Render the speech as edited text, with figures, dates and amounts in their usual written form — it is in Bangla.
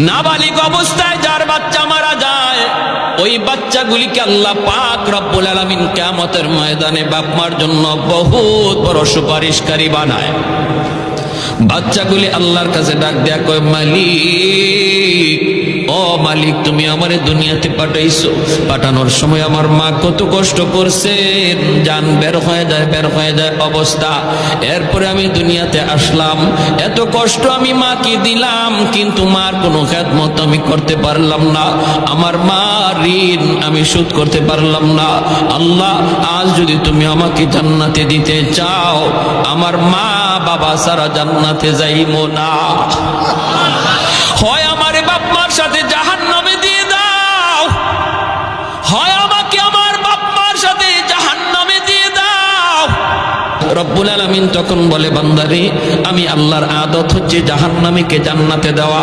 নাবালিগ অবস্থায় যার বাচ্চা মারা যায়, ওই বাচ্চাগুলিকে আল্লাহ পাক রব্বুল আলামিন কিয়ামতের ময়দানে বাপ মার জন্য বহুত বড় সুপারিশকারী বানায়। বাচ্চাগুলি আল্লাহর কাছে ডাক দেয়া কয়, মালিক, ও মালিক, তুমি আমারে দুনিয়াতে পাঠাইছো, পাঠানোর সময় আমার মা কত কষ্ট করছেন, জান বের হয়ে যায় অবস্থা। এরপরে আমি দুনিয়াতে আসলাম, এত কষ্ট আমি মাকে দিলাম, কিন্তু মার কোনো খেদমত আমি করতে পারলাম না, আমার মা ঋণ আমি শোধ করতে পারলাম না। আল্লাহ, আজ যদি তুমি আমাকে জান্নাতে দিতে চাও, আমার মা বাবা সারা জান্নাতে যাইবো না, হয় আমারে বাপ মার সাথে জাহান্নামে দিয়ে দাও, হয় আমাকে আমার বাপ মার সাথে জাহান্নামে দিয়ে দাও। রব্বুল আলামিন তখন বলে, বান্দারে, আমি আল্লাহর আদত হচ্ছে জাহান্নামীকে জান্নাতে দেওয়া।